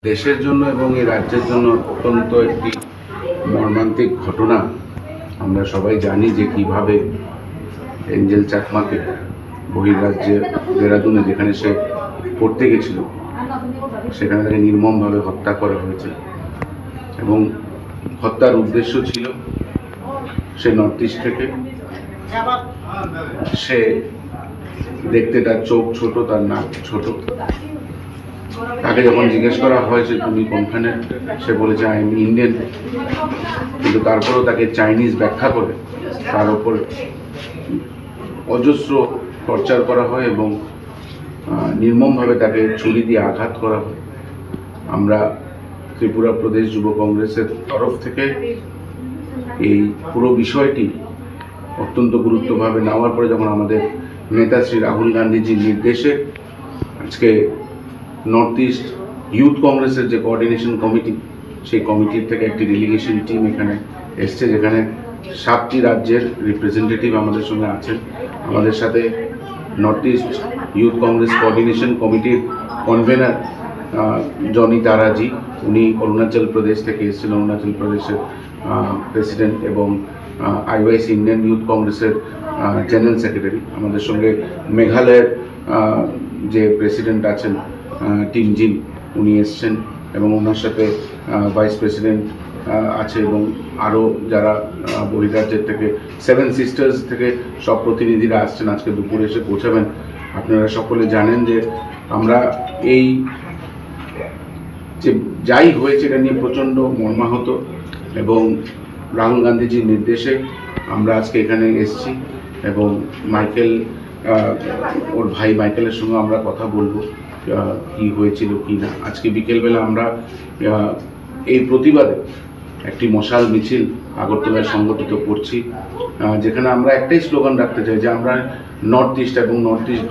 দেশের জন্য এবং এই রাজ্যের জন্য অত্যন্ত একটি মর্মান্তিক ঘটনা। আমরা সবাই জানি যে কিভাবে এঞ্জেল চাকমাকে বহির্রাজ্যে দেরাদুনে, যেখানে সে পড়তে গেছিল, সেখানে তাকে নির্মমভাবে হত্যা করা হয়েছে। এবং হত্যার উদ্দেশ্য ছিল, সে নর্থ ইস্ট থেকে, সে দেখতে, তার চোখ ছোট, তার নাক ছোট। তাকে যখন জিজ্ঞেস করা হয়েছে তুমি কোনখানে, সে বলেছে আই এম ইন্ডিয়ান। কিন্তু তারপরেও তাকে চাইনিজ ব্যাখ্যা করে তার ওপর অজস্র টর্চার করা হয় এবং নির্মমভাবে তাকে ছুরি দিয়ে আঘাত করা হয়। আমরা ত্রিপুরা প্রদেশ যুব কংগ্রেসের তরফ থেকে এই পুরো বিষয়টি অত্যন্ত গুরুত্বভাবে নেওয়ার পরে, যখন আমাদের নেতা শ্রী রাহুল গান্ধীজির নির্দেশে আজকে নর্থ ইস্ট ইউথ কংগ্রেসের যে কোঅর্ডিনেশন কমিটি, সেই কমিটির থেকে একটি ডেলিগেশন টিম এখানে এসছে, যেখানে 7টি রাজ্যের রিপ্রেজেন্টেটিভ আমাদের সঙ্গে আছেন। আমাদের সাথে north east youth Congress coordination কমিটির কনভেনার জনি তারাজি, উনি অরুণাচল প্রদেশ থেকে এসেছেন, অরুণাচল প্রদেশের প্রেসিডেন্ট, এবং আইওয়াইসি ইন্ডিয়ান ইউথ কংগ্রেসের জেনারেল সেক্রেটারি। আমাদের সঙ্গে মেঘালয়ের যে প্রেসিডেন্ট আছেন টিম জিন, উনি এসছেন, এবং ওনার সাথে ভাইস প্রেসিডেন্ট আছে, এবং আরও যারা বহির্রাজ্যের থেকে 7 সিস্টার্স থেকে সব প্রতিনিধিরা আসছেন, আজকে দুপুরে এসে পৌঁছাবেন। আপনারা সকলে জানেন যে আমরা এই যে যাই হয়েছে এটা নিয়ে প্রচণ্ড মর্মাহত, এবং রাহুল গান্ধীজির নির্দেশে আমরা আজকে এখানে এসেছি, এবং মাইকেল, ওর ভাই মাইকেলের সঙ্গে আমরা কথা বলবো কি হয়েছিল কি না। আজকে বিকেলবেলা আমরা এই প্রতিবাদে একটি মশাল মিছিল আগরতলায় সংগঠিত করছি, যেখানে আমরা একটাই স্লোগান রাখতে চাই যে আমরা নর্থ ইস্ট এবং নর্থ ইস্ট